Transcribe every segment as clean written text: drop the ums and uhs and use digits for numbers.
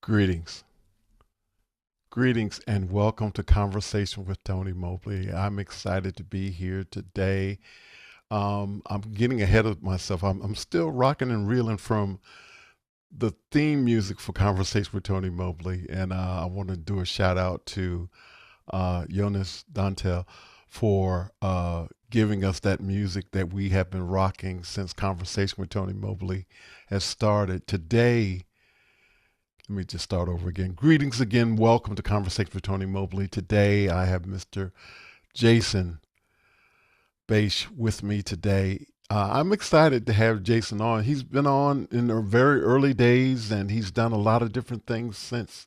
Greetings. Greetings and welcome to Conversation with Tony Mobley. I'm excited to be here today. I'm getting ahead of myself. I'm still rocking and reeling from the theme music for Conversation with Tony Mobley. And I want to do a shout out to Jonas Dantel for giving us that music that we have been rocking since Conversation with Tony Mobley has started. Today, let me just start over again. Greetings again. Welcome to Conversation with Tony Mobley. Today I have Mr. Jason Bache with me today. I'm excited to have Jason on. He's been on in the very early days and he's done a lot of different things since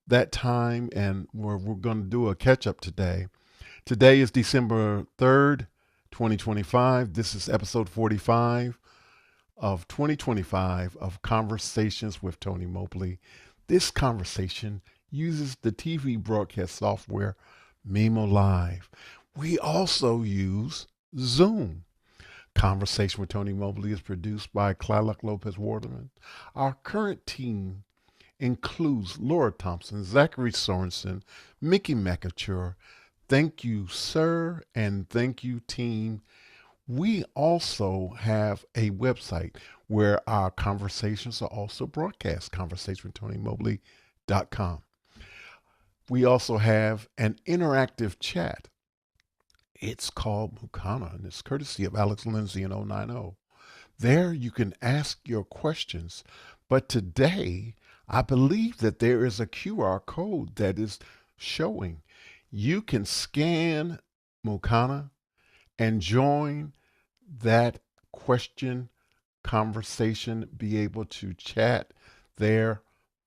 that time. And we're going to do a catch up today. Today is December 3rd, 2025. This is episode 45 of 2025 of Conversations with Tony Mobley. This conversation uses the TV broadcast software Mimo Live. We also use Zoom. Conversation with Tony Mobley is produced by Clylock Lopez Waterman. Our current team includes Laura Thompson, Zachary Sorensen, Mickey McAture. Thank you, sir, and thank you, team. We also have a website where our conversations are also broadcast, conversationwithTonyMobley.com. We also have an interactive chat. It's called Mukana, and it's courtesy of Alex Lindsay in 090. There you can ask your questions. But today, I believe that there is a QR code that is showing. You can scan Mukana and join that question conversation, be able to chat there,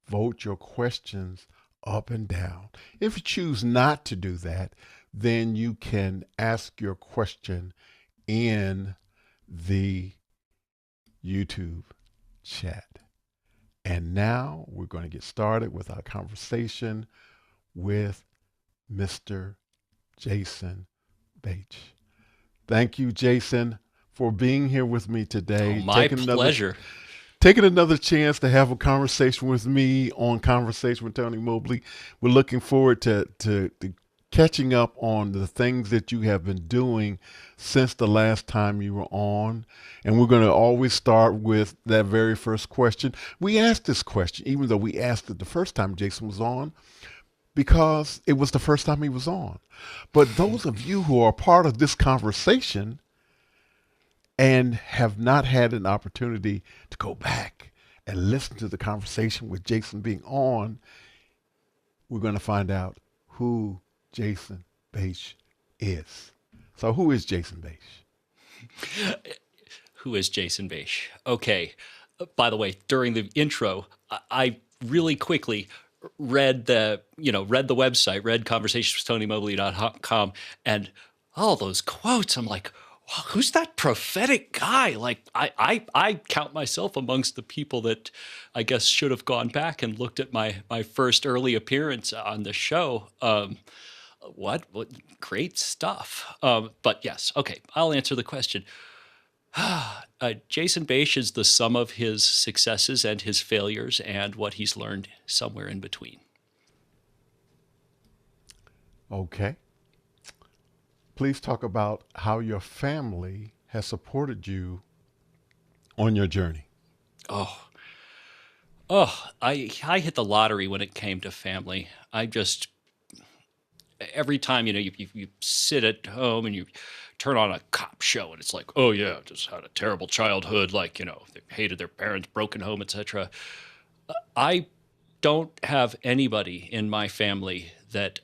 vote your questions up and down. If you choose not to do that, then you can ask your question in the YouTube chat. And now we're going to get started with our conversation with Mr. Jason Bache. Thank you, Jason, for being here with me today. Oh, my pleasure. Taking another chance to have a conversation with me on Conversation with Tony Mobley. We're looking forward to catching up on the things that you have been doing since the last time you were on. And we're going to always start with that very first question. We asked this question, even though we asked it the first time Jason was on, because it was the first time he was on. But those of you who are part of this conversation and have not had an opportunity to go back and listen to the conversation with Jason being on, we're going to find out who Jason Bache is. So who is Jason Bache? Who is Jason Bache? Okay. By the way, during the intro, I really quickly read the website, read conversationswithtonymobley.com, and all those quotes. I'm like, wow, who's that prophetic guy? Like, I count myself amongst the people that I guess should have gone back and looked at my first early appearance on the show. What great stuff. But yes, okay, I'll answer the question. Jason Bache is the sum of his successes and his failures and what he's learned somewhere in between. Okay. Please talk about how your family has supported you on your journey. Oh, I hit the lottery when it came to family. I just every time you sit at home and you turn on a cop show and it's like, oh yeah, just had a terrible childhood, like they hated their parents, broken home, etc. I don't have anybody in my family that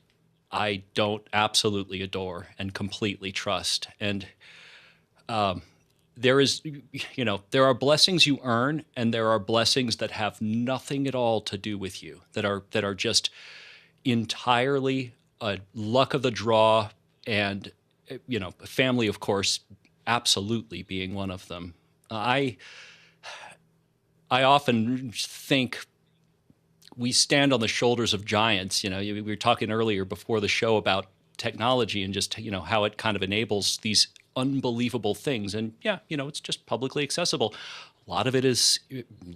I don't absolutely adore and completely trust. And there is, there are blessings you earn, and there are blessings that have nothing at all to do with you, that are just entirely a luck of the draw, and family, of course, absolutely being one of them. I often think we stand on the shoulders of giants. We were talking earlier before the show about technology and just how it kind of enables these unbelievable things. And yeah, it's just publicly accessible. A lot of it is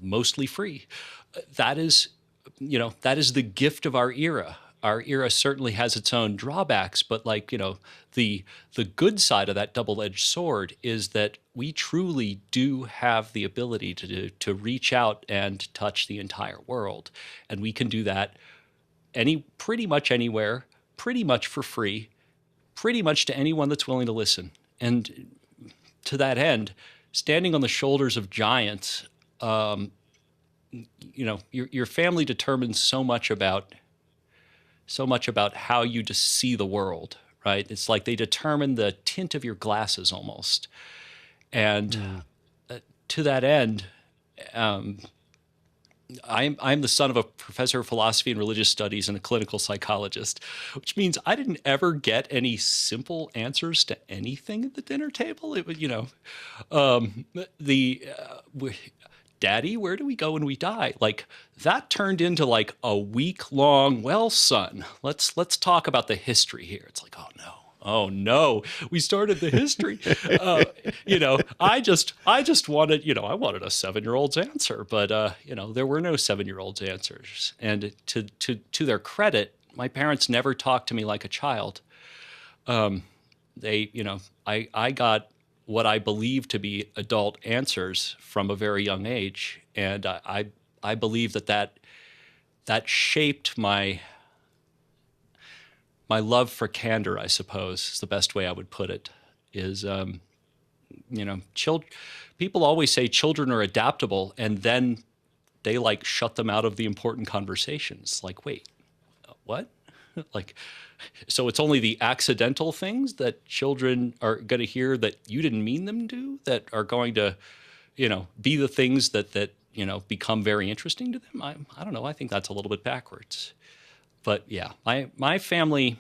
mostly free. That is that is the gift of our era. Our era certainly has its own drawbacks, but the good side of that double-edged sword is that we truly do have the ability to reach out and touch the entire world, and we can do that pretty much anywhere, pretty much for free, pretty much to anyone that's willing to listen. And to that end, standing on the shoulders of giants, your family determines so much about how you just see the world, right? It's like they determine the tint of your glasses almost. And Mm. to that end, um, I'm the son of a professor of philosophy and religious studies and a clinical psychologist, which means I didn't ever get any simple answers to anything at the dinner table. It was, um, the Daddy, where do we go when we die? Like that turned into like a week long. Well, son, let's talk about the history here. It's like, oh no. Oh no, we started the history. Uh, I just wanted, I wanted a 7-year-old's answer, but there were no 7-year-old's answers. And to their credit, my parents never talked to me like a child. Um, I got what I believe to be adult answers from a very young age, and I believe that shaped my love for candor, I suppose, is the best way I would put it. Is you know, chil- People always say children are adaptable, and then they like shut them out of the important conversations. Like, wait, what? Like, so it's only the accidental things that children are going to hear that you didn't mean them to that are going to, be the things that become very interesting to them. I don't know. I think that's a little bit backwards. But yeah, my family,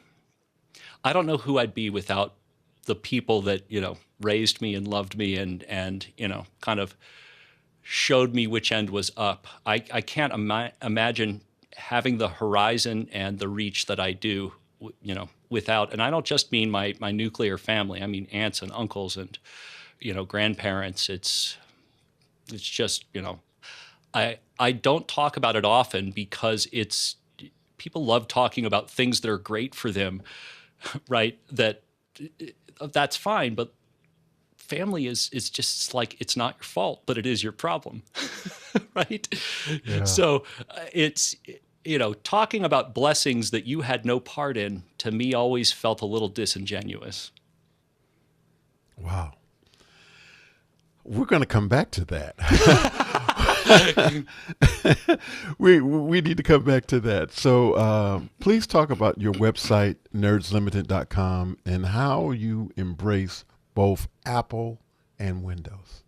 I don't know who I'd be without the people that, raised me and loved me and kind of showed me which end was up. I can't imagine having the horizon and the reach that I do, without, and I don't just mean my nuclear family. I mean aunts and uncles and, grandparents. It's just, I don't talk about it often because people love talking about things that are great for them, right? That's fine, but family is just like it's not your fault, but it is your problem, right? Yeah. So it's talking about blessings that you had no part in to me always felt a little disingenuous. Wow. We're going to come back to that. We need to come back to that. So please talk about your website, nerdslimited.com, and how you embrace both Apple and Windows.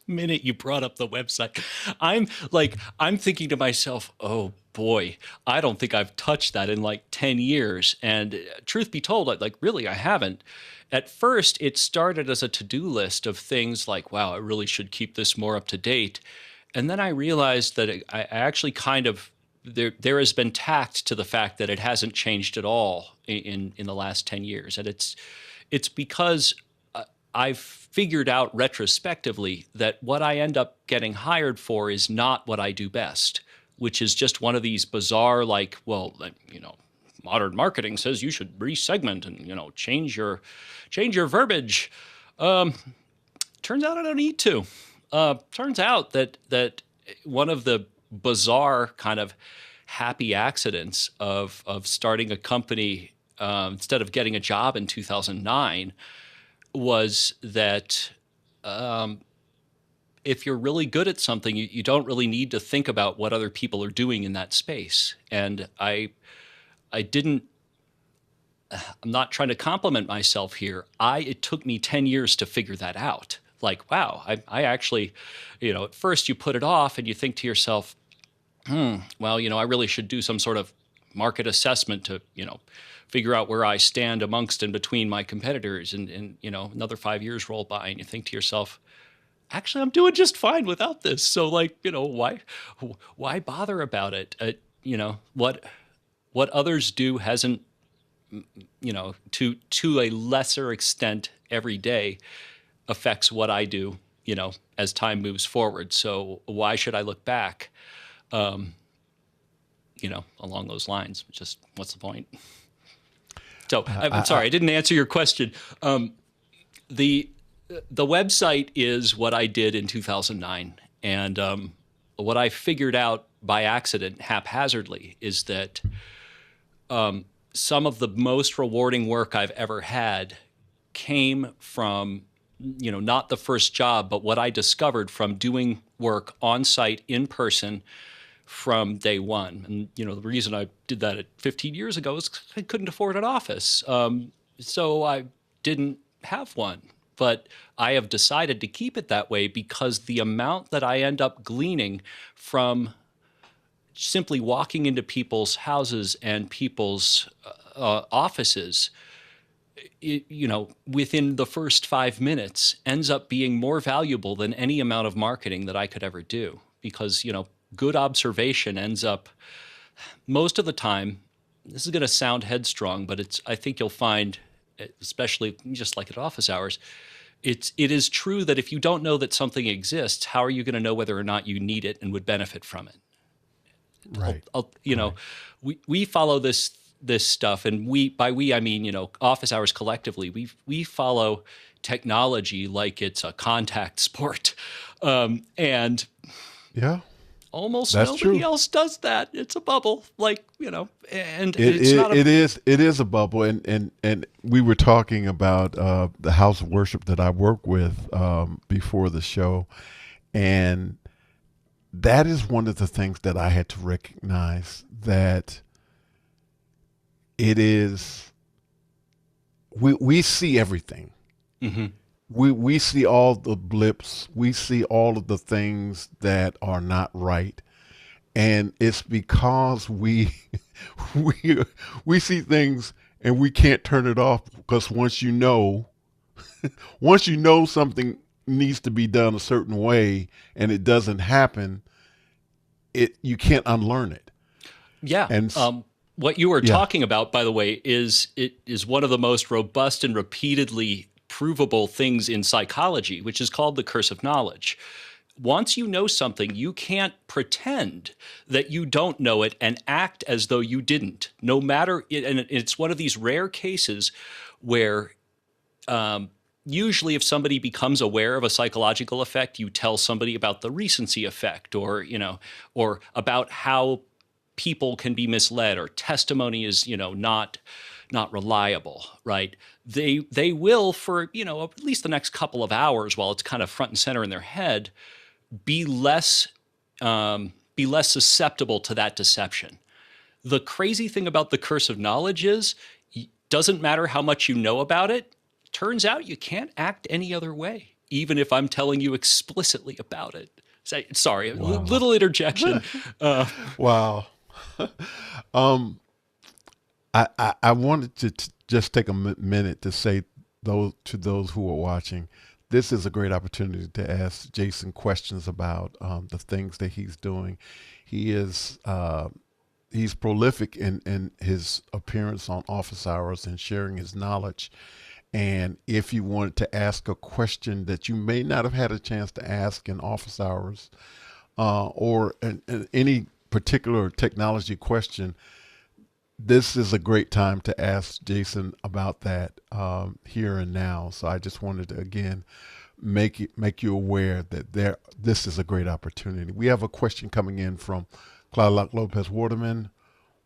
Minute you brought up the website, I'm thinking to myself, oh boy, I don't think I've touched that in like 10 years. And truth be told, really I haven't. At first it started as a to-do list of things like, wow, I really should keep this more up to date. And then I realized that I actually kind of there has been tact to the fact that it hasn't changed at all in the last 10 years. And it's because I've figured out retrospectively that what I end up getting hired for is not what I do best, which is just one of these bizarre, like, well, modern marketing says you should resegment and change your verbiage. Um, Turns out I don't need to. Turns out that one of the bizarre kind of happy accidents of starting a company instead of getting a job in 2009 was that if you're really good at something, you don't really need to think about what other people are doing in that space. And I didn't. I'm not trying to compliment myself here. It took me 10 years to figure that out. Like, wow, I actually, at first you put it off and you think to yourself, well, I really should do some sort of market assessment to, figure out where I stand amongst and between my competitors. And another 5 years roll by and you think to yourself, actually, I'm doing just fine without this. So like, why bother about it? What others do hasn't, to a lesser extent every day affects what I do, as time moves forward. So why should I look back? Along those lines. Just what's the point? So I'm I sorry, I didn't answer your question. The the website is what I did in 2009, and what I figured out by accident, haphazardly, is that some of the most rewarding work I've ever had came from, not the first job, but what I discovered from doing work on site in person from day one. And, the reason I did that 15 years ago is I couldn't afford an office. So I didn't have one. But I have decided to keep it that way because the amount that I end up gleaning from simply walking into people's houses and people's offices, within the first 5 minutes ends up being more valuable than any amount of marketing that I could ever do. Because, good observation ends up most of the time, this is going to sound headstrong, but I think you'll find, especially just like at office hours, it is true that if you don't know that something exists, how are you going to know whether or not you need it and would benefit from it? right, You know, right. we follow this stuff, and we I mean, office hours collectively. We follow technology like it's a contact sport, and Yeah, almost that's nobody true. else does that. It's a bubble, and it's not a. It is a bubble, and we were talking about the house of worship that I work with before the show, and that is one of the things that I had to recognize that it is we see everything. Mhm. We see all the blips. We see all of the things that are not right, and it's because we we we see things and we can't turn it off because once you know something needs to be done a certain way and it doesn't happen, it you can't unlearn it. Yeah. And What you were yeah, talking about, by the way, is one of the most robust and repeatedly provable things in psychology, which is called the curse of knowledge. Once you know something, you can't pretend that you don't know it and act as though you didn't. No matter, and it's one of these rare cases where usually if somebody becomes aware of a psychological effect, you tell somebody about the recency effect, or about how people can be misled, or testimony is, not reliable, right? They will, for, at least the next couple of hours, while it's kind of front and center in their head, be less be less susceptible to that deception. The crazy thing about the curse of knowledge is, doesn't matter how much you know about it, turns out you can't act any other way, even if I'm telling you explicitly about it. Sorry, a wow, little interjection. Uh, wow. um, I wanted to just take a minute to say those who are watching, this is a great opportunity to ask Jason questions about the things that he's doing. He is he's prolific in his appearance on office hours and sharing his knowledge. And if you wanted to ask a question that you may not have had a chance to ask in office hours, or any particular technology question, this is a great time to ask Jason about that here and now. So I just wanted to again make you aware that this is a great opportunity. We have a question coming in from Cloud Lopez Waterman.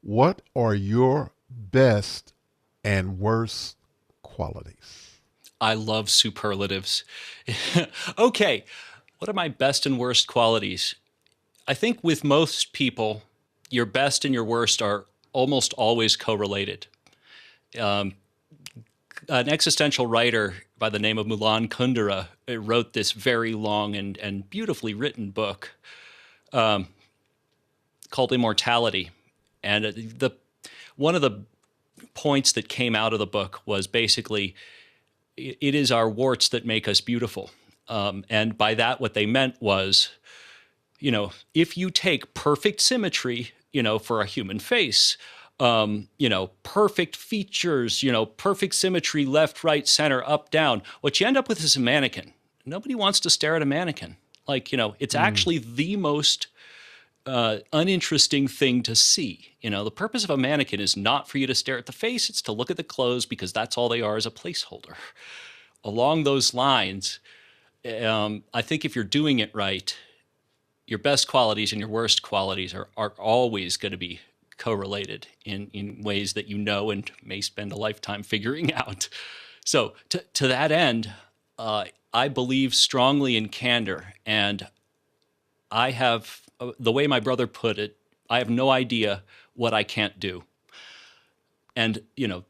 What are your best and worst qualities? I love superlatives. Okay, what are my best and worst qualities? I think with most people, your best and your worst are almost always correlated. Um, an existential writer by the name of Mulan Kundera wrote this very long and beautifully written book called Immortality. And the one of the points that came out of the book was basically, it is our warts that make us beautiful. And by that, what they meant was, if you take perfect symmetry, for a human face, perfect features, perfect symmetry, left, right, center, up, down, what you end up with is a mannequin. Nobody wants to stare at a mannequin. Like, it's Mm, actually the most uninteresting thing to see. The purpose of a mannequin is not for you to stare at the face, it's to look at the clothes because that's all they are as a placeholder. Along those lines, I think if you're doing it right, your best qualities and your worst qualities are always going to be correlated in ways that you know and may spend a lifetime figuring out. So, to that end, I believe strongly in candor. And I have, the way my brother put it, I have no idea what I can't do. And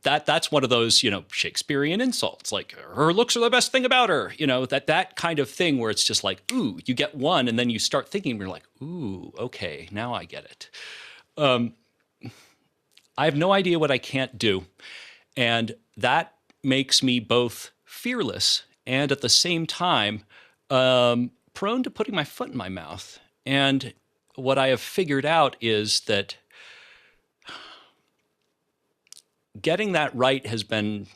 that's one of those Shakespearean insults, like her looks are the best thing about her, that kind of thing where it's just like, ooh, you get one and then you start thinking, you're like, ooh, okay, now I get it. I have no idea what I can't do, and that makes me both fearless and at the same time prone to putting my foot in my mouth. And what I have figured out is that getting that right has been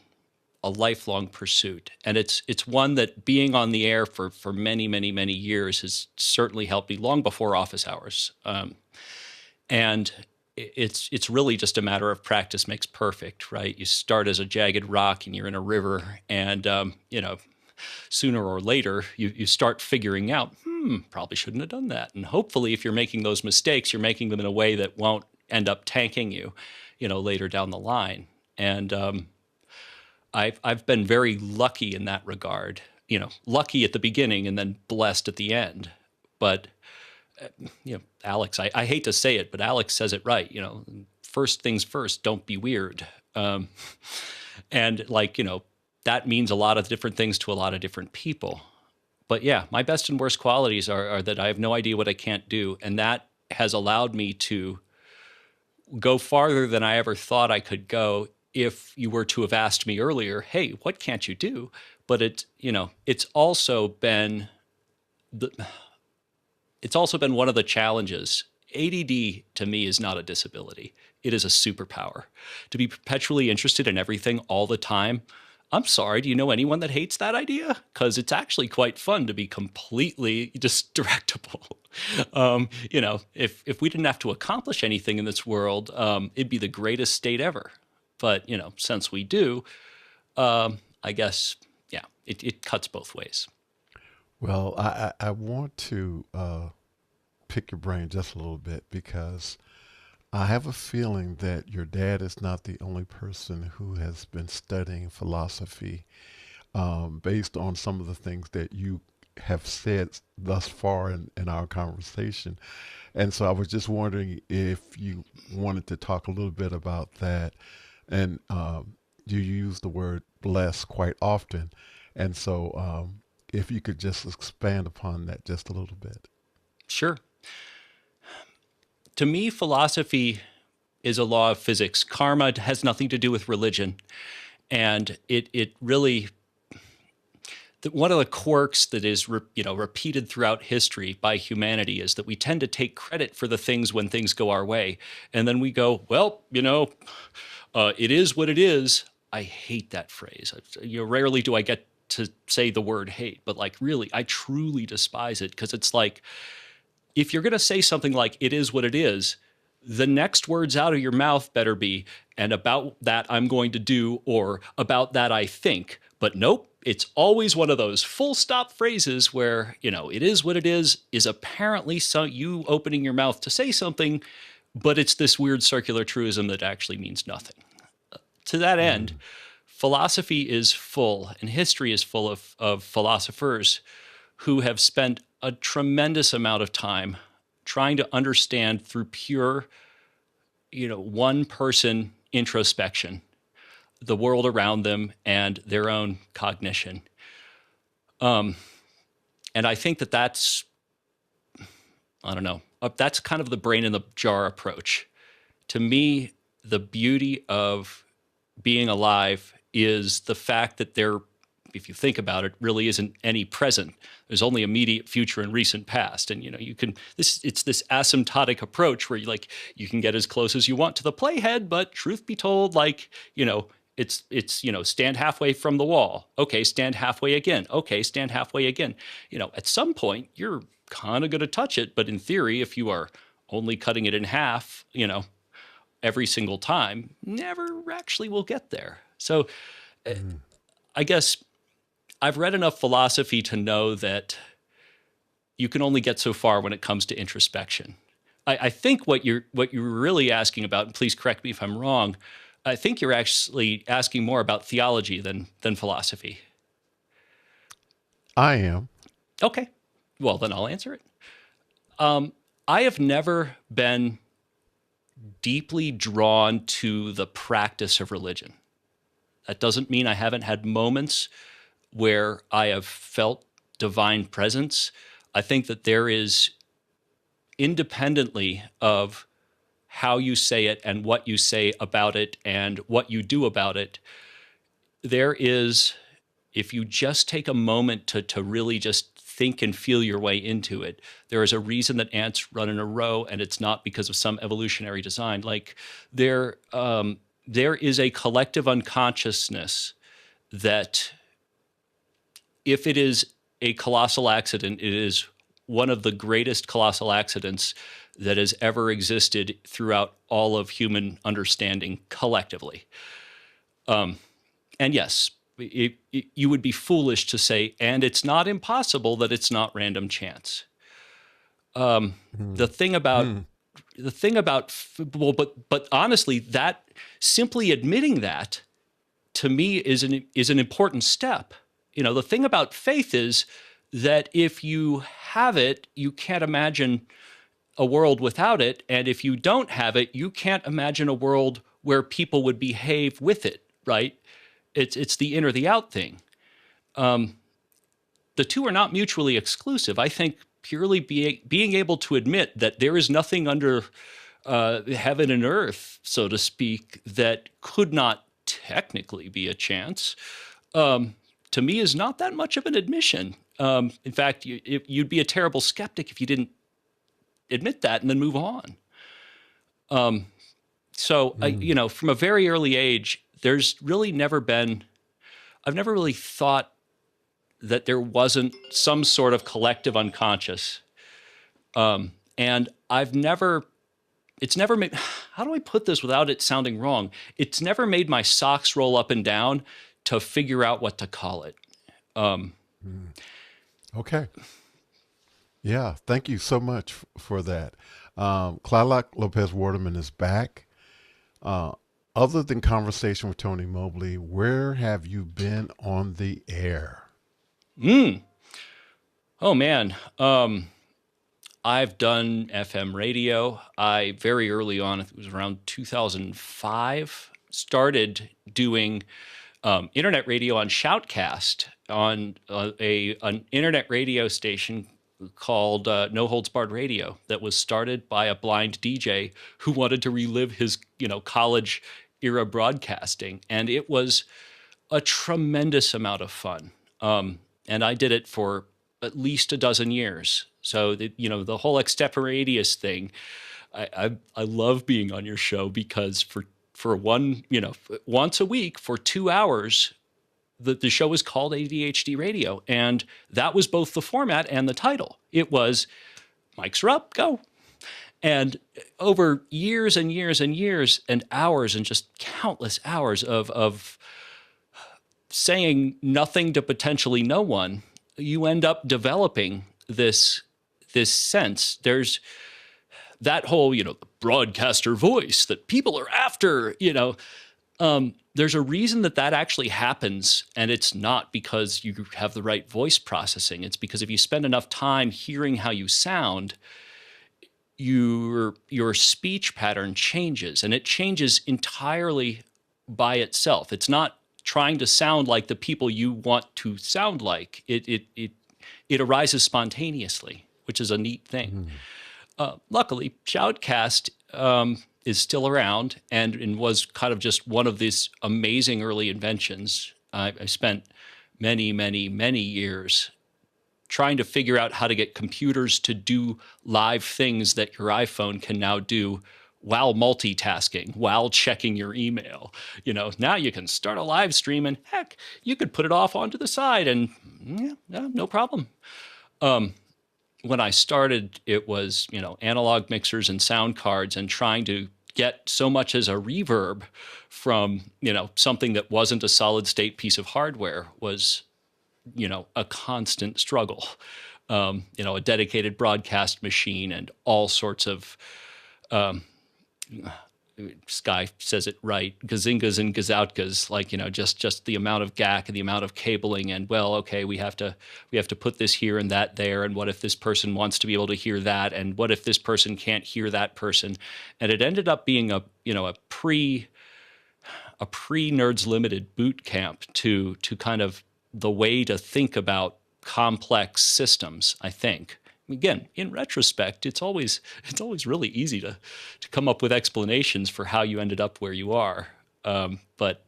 a lifelong pursuit, and it's one that being on the air for many years has certainly helped me long before office hours. And it's really just a matter of practice makes perfect, right? You start as a jagged rock and you're in a river, and sooner or later you start figuring out, probably shouldn't have done that. And hopefully, if you're making those mistakes, you're making them in a way that won't end up tanking you, later down the line. And I've been very lucky in that regard. Lucky at the beginning and then blessed at the end. But Alex, I hate to say it, but Alex says it right. First things first, don't be weird. And that means a lot of different things to a lot of different people. But yeah, my best and worst qualities are that I have no idea what I can't do, and that has allowed me to go farther than I ever thought I could go if you were to have asked me earlier, hey, what can't you do? But it's also been the it's also been one of the challenges. ADD to me is not a disability. It is a superpower. To be perpetually interested in everything all the time. I'm sorry, do you know anyone that hates that idea? Because it's actually quite fun to be completely distractible. If we didn't have to accomplish anything in this world, it'd be the greatest state ever. But, since we do, I guess, yeah, it cuts both ways. Well, I want to pick your brain just a little bit because I have a feeling that your dad is not the only person who has been studying philosophy based on some of the things that you have said thus far in our conversation. And so I was just wondering if you wanted to talk a little bit about that. And you use the word bless quite often. And so if you could just expand upon that just a little bit. Sure. To me, philosophy is a law of physics. Karma has nothing to do with religion. And it really, one of the quirks that is repeated throughout history by humanity is that we tend to take credit for the things when things go our way. And then we go, well, it is what it is. I hate that phrase. Rarely do I get to say the word hate, but really, I truly despise it because it's like, if you're going to say something like it is what it is, the next words out of your mouth better be, and about that I'm going to do, or about that I think. But nope, it's always one of those full stop phrases where, it is what it is apparently you opening your mouth to say something, but it's this weird circular truism that actually means nothing. To that end, philosophy is full, and history is full of philosophers who have spent a tremendous amount of time trying to understand through pure, one person introspection, the world around them and their own cognition. And I think that's, I don't know, that's kind of the brain in the jar approach. To me, the beauty of being alive is the fact that if you think about it, really isn't any present. There's only immediate future and recent past. And, it's this asymptotic approach where you can get as close as you want to the playhead, but truth be told, it's stand halfway from the wall. Okay, stand halfway again. Okay, stand halfway again. At some point, you're kind of going to touch it. But in theory, if you are only cutting it in half, every single time, never actually will get there. So Mm. I guess I've read enough philosophy to know that you can only get so far when it comes to introspection. I think what you're really asking about, and please correct me if I'm wrong, I think you're actually asking more about theology than philosophy. I am. Okay, well then I'll answer it. Um, I have never been deeply drawn to the practice of religion. That doesn't mean I haven't had moments where I have felt divine presence. I think that there is, independently of how you say it and what you say about it and what you do about it, there is, if you just take a moment to really just think and feel your way into it, there is a reason that ants run in a row, and it's not because of some evolutionary design. Like there is a collective unconsciousness that, if it is a colossal accident, it is one of the greatest colossal accidents that has ever existed throughout all of human understanding collectively. And yes, you would be foolish to say, and it's not impossible that it's not random chance. The Mm. thing about Mm. the thing about well, but honestly, that, simply admitting that, to me is an important step. The thing about faith is that if you have it, you can't imagine a world without it, and if you don't have it, you can't imagine a world where people would behave with it. Right? It's the in or the out thing. The two are not mutually exclusive. I think purely being able to admit that there is nothing under heaven and earth, so to speak, that could not technically be a chance, to me is not that much of an admission. In fact, you'd be a terrible skeptic if you didn't admit that and then move on. So, Mm. from a very early age, there's really never been, I've never really thought that there wasn't some sort of collective unconscious. And it's never made, how do I put this without it sounding wrong? It's never made my socks roll up and down to figure out what to call it. Mm. Okay. Yeah. Thank you so much for that. Claudia Lopez Waterman is back. Uh, other than conversation with Tony Mobley, where have you been on the air? Mm. Oh man. I've done FM radio. I very early on, it was around 2005, started doing internet radio on Shoutcast on an internet radio station called No Holds Barred Radio, that was started by a blind DJ who wanted to relive his college era broadcasting, and it was a tremendous amount of fun. And I did it for at least a dozen years. So the whole extemporaneous thing, I love being on your show because for once a week for 2 hours, the show was called ADHD Radio, and that was both the format and the title. It was mics are up, go. And over years and years and years and hours, and just countless hours of saying nothing to potentially no one, you end up developing this sense. There's that whole broadcaster voice that people are after. There's a reason that actually happens, and it's not because you have the right voice processing. It's because if you spend enough time hearing how you sound, your speech pattern changes, and it changes entirely by itself. It's not trying to sound like the people you want to sound like. It arises spontaneously, which is a neat thing. Mm. Luckily, Shoutcast is still around, and was kind of just one of these amazing early inventions. I spent many, many, many years trying to figure out how to get computers to do live things that your iPhone can now do while multitasking, while checking your email. Now you can start a live stream, and heck, you could put it off onto the side, and yeah, no problem. when I started, it was, analog mixers and sound cards and trying to get so much as a reverb from, something that wasn't a solid state piece of hardware was, a constant struggle. A dedicated broadcast machine and all sorts of Sky says it right, gazingas and gazoutkas, like, just the amount of GAC and the amount of cabling, and well, okay, we have to put this here and that there, and what if this person wants to be able to hear that, and what if this person can't hear that person, and it ended up being a pre Nerds Limited boot camp to kind of the way to think about complex systems, I think. Again, in retrospect, it's always really easy to come up with explanations for how you ended up where you are. But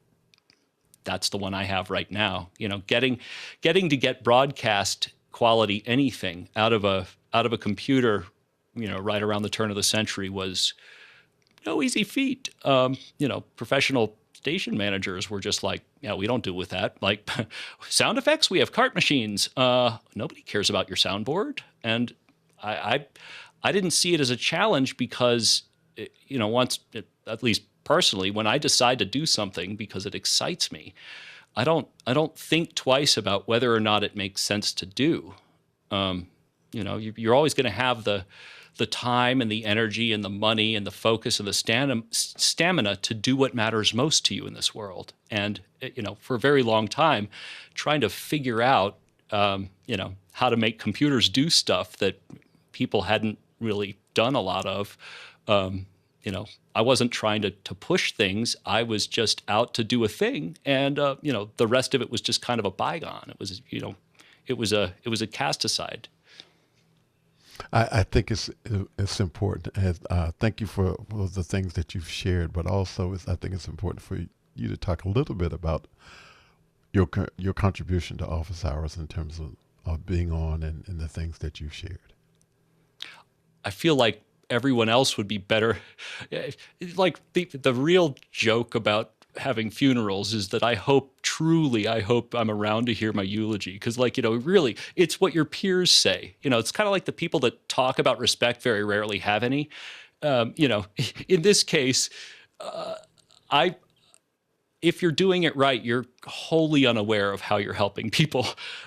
that's the one I have right now. Getting to get broadcast quality anything out of a computer, right around the turn of the century was no easy feat. Professional station managers were just like, yeah, we don't deal with that. Like sound effects, we have cart machines. Nobody cares about your soundboard. And I, I didn't see it as a challenge because, at least personally, when I decide to do something because it excites me, I don't think twice about whether or not it makes sense to do. You're always going to have the time and the energy and the money and the focus and the stamina to do what matters most to you in this world. And for a very long time, trying to figure out how to make computers do stuff that people hadn't really done a lot of. I wasn't trying to push things. I was just out to do a thing, and the rest of it was just kind of a bygone. It was a cast aside. I think it's important. And, thank you for the things that you've shared, but also I think it's important for you to talk a little bit about your contribution to office hours in terms of being on and the things that you've shared. I feel like everyone else would be better. Like the real joke about having funerals is that truly I hope I'm around to hear my eulogy, because really it's what your peers say. It's kind of like the people that talk about respect very rarely have any. In this case, I if you're doing it right, you're wholly unaware of how you're helping people,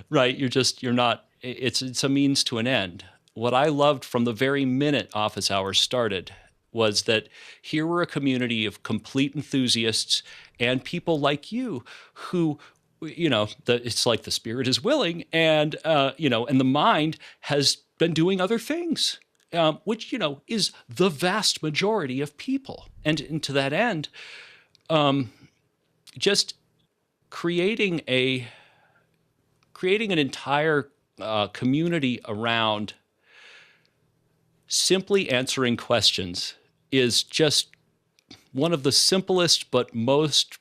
right? You're not, it's a means to an end. What I loved from the very minute office hours started was that here were a community of complete enthusiasts and people like you who, it's like the spirit is willing, and the mind has been doing other things, which, is the vast majority of people. And to that end, just creating an entire community around simply answering questions is just one of the simplest but most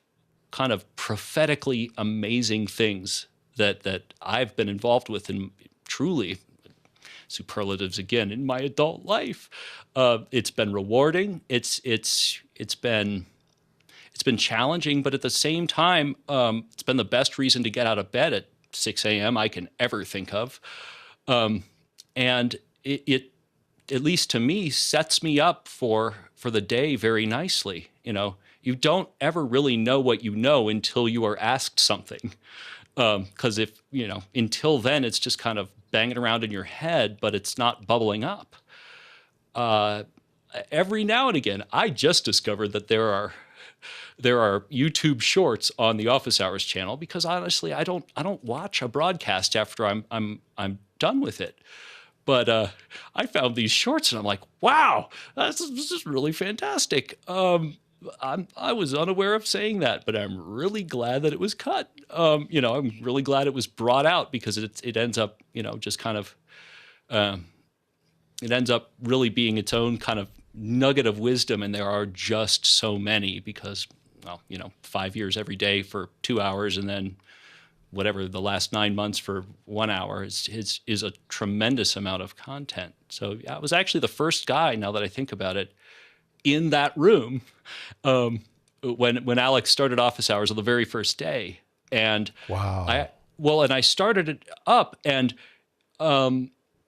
kind of prophetically amazing things that I've been involved with, in truly superlatives again in my adult life. It's been rewarding. It's been challenging, but at the same time, it's been the best reason to get out of bed at 6 a.m. I can ever think of. And it, at least to me, sets me up for the day very nicely. You don't ever really know what you know until you are asked something. Because until then, it's just kind of banging around in your head, but it's not bubbling up. Every now and again, I just discovered that there are YouTube shorts on the Office Hours channel, because honestly, I don't watch a broadcast after I'm done with it. But I found these shorts and I'm like, wow, this is really fantastic. I was unaware of saying that, but I'm really glad that it was cut. I'm really glad it was brought out, because it ends up, just kind of, it ends up really being its own kind of nugget of wisdom. And there are just so many, because, well, 5 years every day for 2 hours, and then whatever the last 9 months for 1 hour is a tremendous amount of content. So yeah, I was actually the first guy, now that I think about it, in that room when Alex started Office Hours on the very first day. And Wow. I started it up, and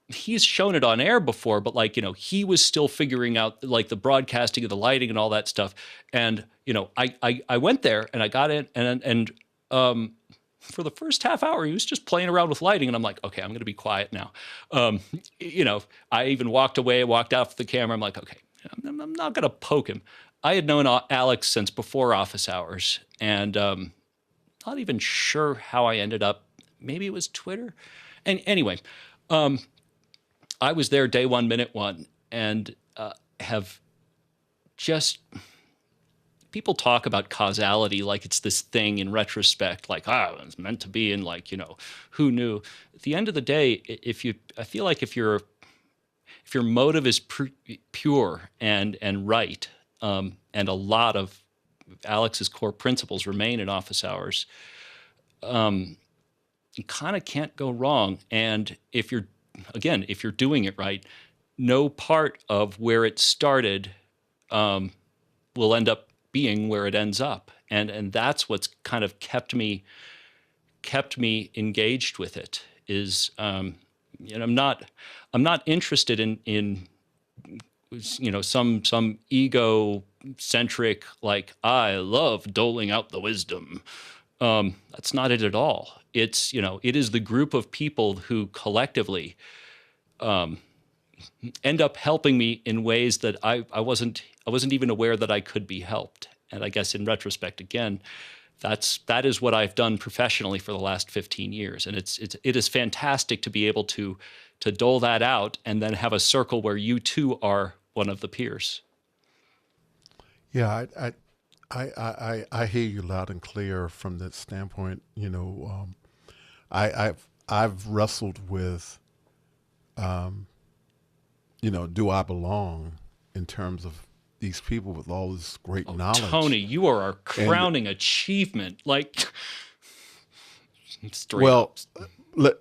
he's shown it on air before, but like, he was still figuring out like the broadcasting of the lighting and all that stuff. And, I went there and I got in and for the first half hour, he was just playing around with lighting. And I'm like, okay, I'm going to be quiet now. Um, you know, I even walked away, walked off the camera. I'm like, okay, I'm not going to poke him. I had known Alex since before office hours, and not even sure how I ended up. Maybe it was Twitter. And anyway, um, I was there day one, minute one, and have just people talk about causality like it's this thing in retrospect, like it's meant to be, and like who knew. At the end of the day, I feel like if your motive is pure and right, and a lot of Alex's core principles remain in office hours, you kind of can't go wrong. And if you're doing it right, no part of where it started will end up being where it ends up. And that's what's kind of kept me engaged with it. Is I'm not interested in some egocentric, like, I love doling out the wisdom. That's not it at all. It is the group of people who collectively end up helping me in ways that I wasn't even aware that I could be helped. And I guess in retrospect, again, that is what I've done professionally for the last 15 years. And it is fantastic to be able to dole that out and then have a circle where you too are one of the peers. Yeah, I hear you loud and clear from that standpoint. I've wrestled with, do I belong in terms of these people with all this great Oh, Tony, knowledge? you are our And crowning achievement. Like, straight up. well, let,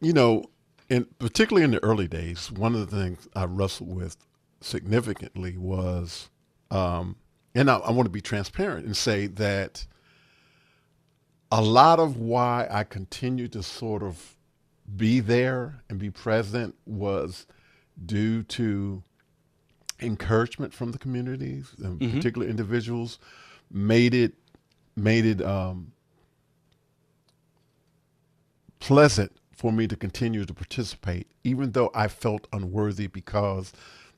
you know, and particularly in the early days, one of the things I wrestled with significantly was, and I want to be transparent and say that a lot of why I continue to sort of be there and be present was due to encouragement from the communities, and Mm-hmm. particular individuals made it made it pleasant for me to continue to participate, even though I felt unworthy because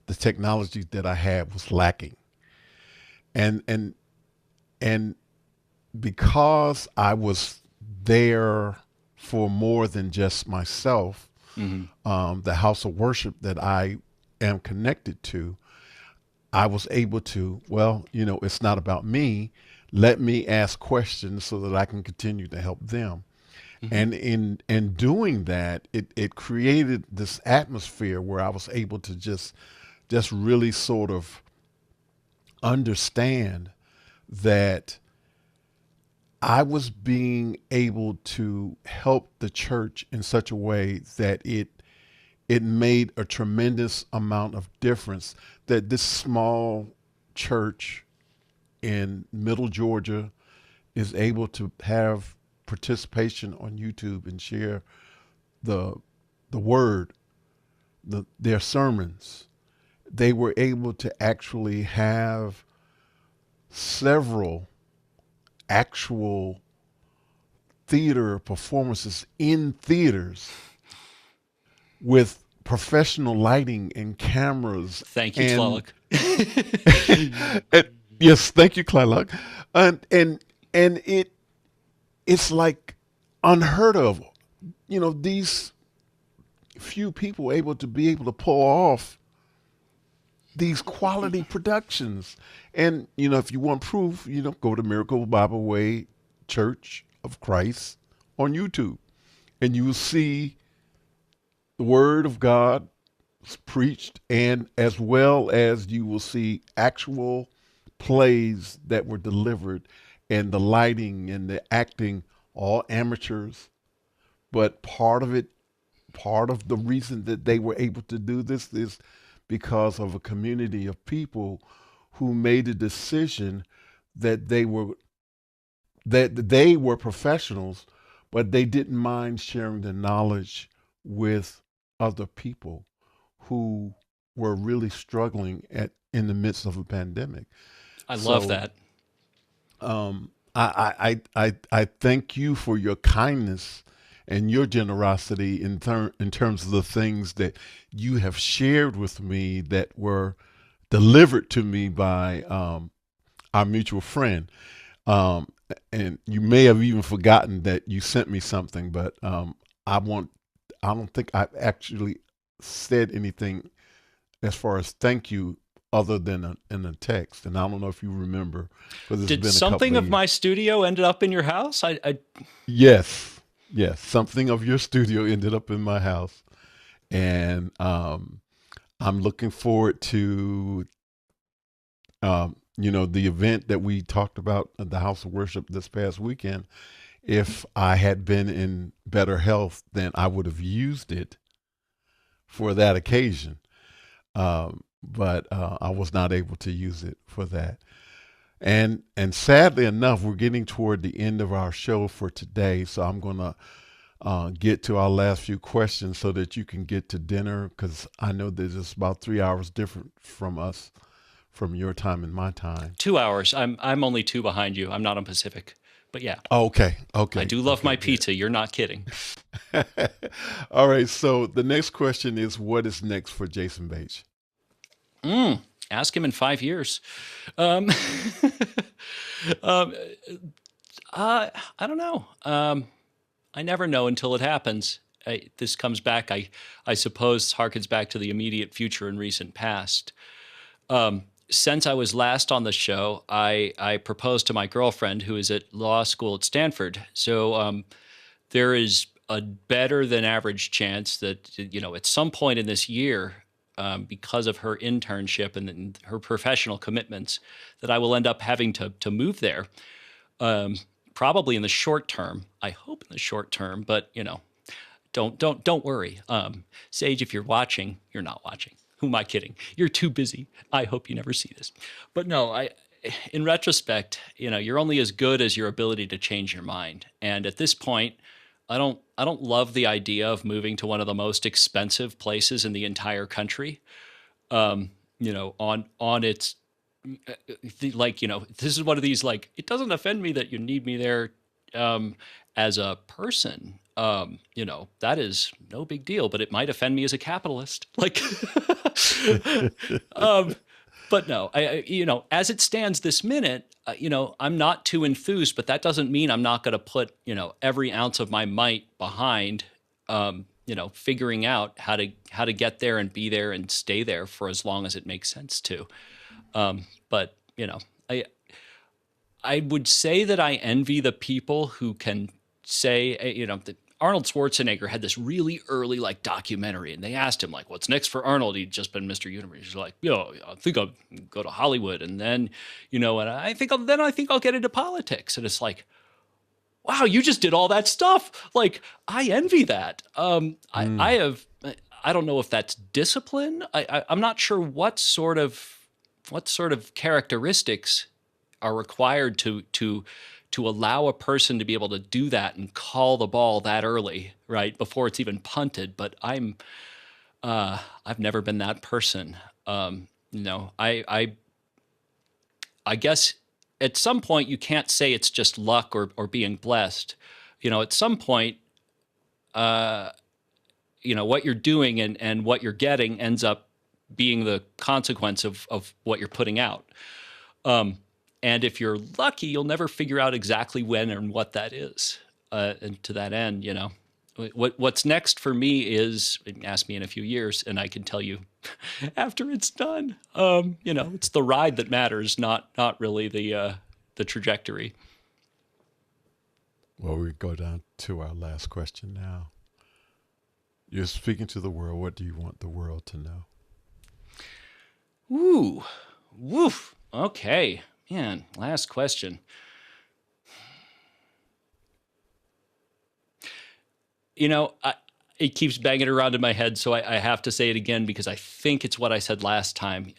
the technology that I had was lacking. And and because I was there for more than just myself, Mm-hmm. the house of worship that I am connected to, I was able to, well, it's not about me. Let me ask questions so that I can continue to help them. Mm-hmm. And in doing that, it created this atmosphere where I was able to just really sort of understand that I was being able to help the church in such a way that it made a tremendous amount of difference, that this small church in middle Georgia is able to have participation on YouTube and share the the word, their sermons. They were able to actually have several actual theater performances in theaters with professional lighting and cameras. Thank you, and, Tlaloc. and yes, thank you, Clylock. And it's like unheard of. These few people able to pull off these quality productions. And if you want proof, go to Miracle Bible Way Church of Christ on YouTube, and you will see the Word of God preached, and as well as you will see actual plays that were delivered, and the lighting and the acting, all amateurs. But part of the reason that they were able to do this is because of a community of people who made a decision that they were professionals, but they didn't mind sharing the knowledge with other people who were really struggling in the midst of a pandemic. I love So that. I thank you for your kindness and your generosity in terms of the things that you have shared with me that were delivered to me by our mutual friend. Um, and you may have even forgotten that you sent me something, but I want I don't think I've actually said anything as far as thank you other than in a text. And I don't know if you remember because it's Did been a couple something of of years. my studio ended up in your house? Yes, yes. Something of your studio ended up in my house, and I'm looking forward to the event that we talked about at the House of Worship this past weekend. If I had been in better health, then I would have used it for that occasion. But I was not able to use it for that. And sadly enough, we're getting toward the end of our show for today. So I'm gonna get to our last few questions so that you can get to dinner because I know that it's about 3 hours different from us, from your time and my time. 2 hours. I'm only two behind you. I'm not on Pacific, but yeah, Oh, okay, I okay, do love okay, my good. pizza. You're not kidding. All right. So the next question is, what is next for Jason Bache? Mm, ask him in 5 years. Um, um, I don't know. I never know until it happens. This comes back, I suppose, harkens back to the immediate future and recent past. Since I was last on the show, I proposed to my girlfriend who is at law school at Stanford. So there is a better than average chance that, at some point in this year, because of her internship and her professional commitments, that I will end up having to move there. Um, Probably in the short term. I hope in the short term, but don't worry. Sage, if you're watching, you're not watching. Who am I kidding? You're too busy. I hope you never see this. But no, in retrospect, you're only as good as your ability to change your mind. And at this point, I don't love the idea of moving to one of the most expensive places in the entire country. On its this is one of these, like, it doesn't offend me that you need me there um, as a person. That is no big deal, but it might offend me as a capitalist. Like, um, but no, as it stands this minute, I'm not too enthused, but that doesn't mean I'm not going to put, every ounce of my might behind, figuring out how to get there and be there and stay there for as long as it makes sense to. But I I would say that I envy the people who can say, that Arnold Schwarzenegger had this really early, like, documentary, and they asked him, like, what's next for Arnold? He'd just been Mr. Universe. He's like, I think I'll go to Hollywood, and then, and I think I'll get into politics. And it's like, wow, you just did all that stuff. Like, I envy that. I Mm, have, I don't know if that's discipline. I'm not sure what sort of characteristics are required to allow a person to be able to do that and call the ball that early, right, before it's even punted. But I've never been that person. I guess at some point you can't say it's just luck or being blessed. At some point, what you're doing and what you're getting ends up being the consequence of what you're putting out. Um, and if you're lucky, you'll never figure out exactly when and what that is. And to that end, what's next for me is, ask me in a few years, and I can tell you after it's done. It's the ride that matters, not really the trajectory. well, we go down to our last question now. You're speaking to the world. What do you want the world to know? Ooh, woof. Okay, man. Last question. It keeps banging around in my head, so I have to say it again because I think it's what I said last time.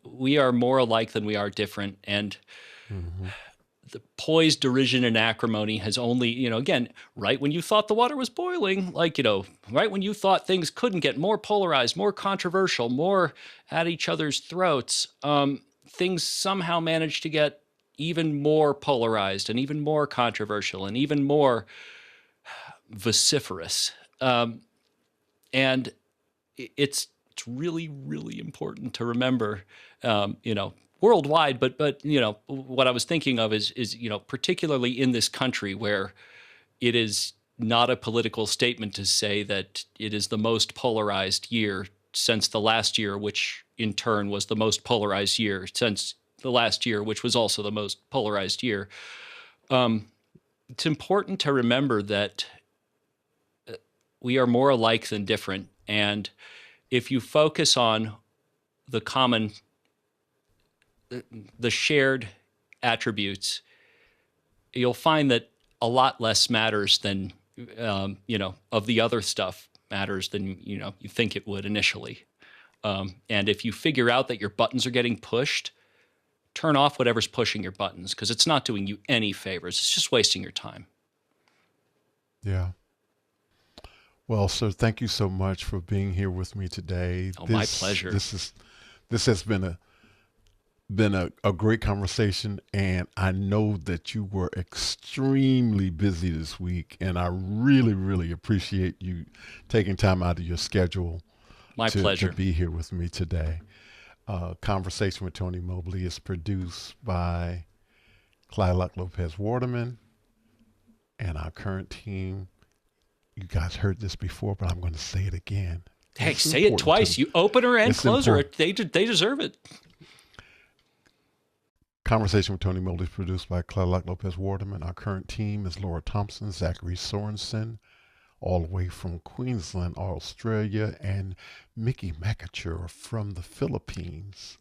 We are more alike than we are different, and Hmm. the poised derision and acrimony has only, again, right when you thought the water was boiling, like, right when you thought things couldn't get more polarized, more controversial, more at each other's throats, things somehow managed to get even more polarized and even more controversial and even more vociferous. And it's really really important to remember, worldwide, but what I was thinking of is particularly in this country where it is not a political statement to say that it is the most polarized year since the last year, which in turn was the most polarized year since the last year, which was also the most polarized year. It's important to remember that we are more alike than different. And if you focus on the common, the shared attributes, you'll find that a lot less matters than, of the other stuff matters than, you think it would initially. And if you figure out that your buttons are getting pushed, turn off whatever's pushing your buttons, because it's not doing you any favors. It's just wasting your time. Yeah. Well, sir, thank you so much for being here with me today. Oh, my This pleasure. this is this has been a great conversation, and I know that you were extremely busy this week, and I really, really appreciate you taking time out of your schedule My to pleasure. be here with me today. Conversation with Tony Mobley is produced by Clyluck Lopez Waterman and our current team. You guys heard this before, but I'm going to say it again because Hey, it's say it important twice. to. You opener and It's closer. important. They deserve it. Conversation with Tony Mobley is produced by Clyluck Lopez Waterman. Our current team is Laura Thompson, Zachary Sorensen, all the way from Queensland, Australia, and Mickey McAture from the Philippines.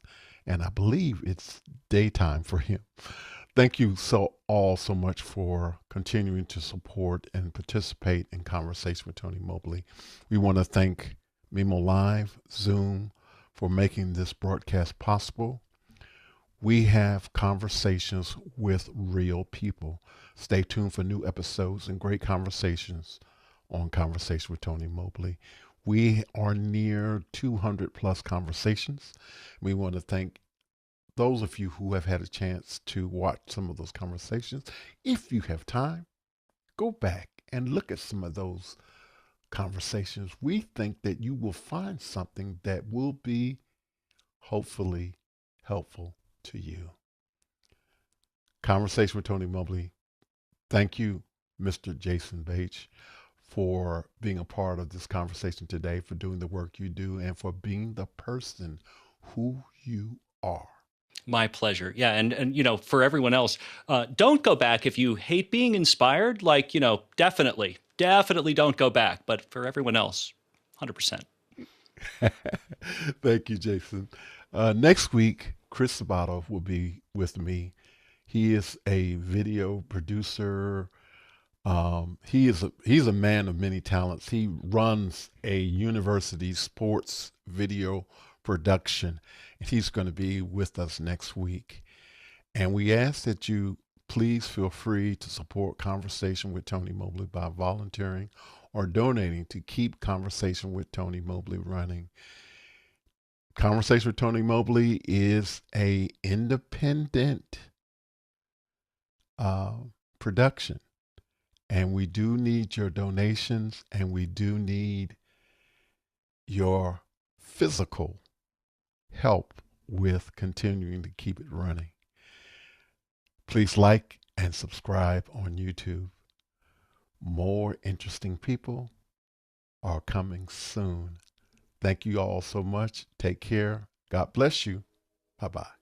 And I believe it's daytime for him. Thank you so much for continuing to support and participate in Conversation with Tony Mobley. We want to thank Mimo Live, Zoom, for making this broadcast possible. We have conversations with real people. Stay tuned for new episodes and great conversations on Conversation with Tony Mobley. We are near 200 plus conversations. We want to thank those of you who have had a chance to watch some of those conversations. If you have time, go back and look at some of those conversations. We think that you will find something that will be hopefully helpful to you. Conversation with Tony Mobley. Thank you, Mr. Jason Bache, for being a part of this conversation today, for doing the work you do, and for being the person who you are. My pleasure. Yeah, and for everyone else, don't go back if you hate being inspired. Like, definitely don't go back. But for everyone else, 100%. Thank you, Jason. Next week, Chris Sabato will be with me. He is a video producer. He's a man of many talents. He runs a university sports video production, and he's going to be with us next week. And we ask that you please feel free to support Conversation with Tony Mobley by volunteering or donating to keep Conversation with Tony Mobley running. Conversation with Tony Mobley is a independent uh, production, and we do need your donations, and we do need your physical help with continuing to keep it running. Please like and subscribe on YouTube. More interesting people are coming soon. Thank you all so much. Take care. God bless you. Bye bye.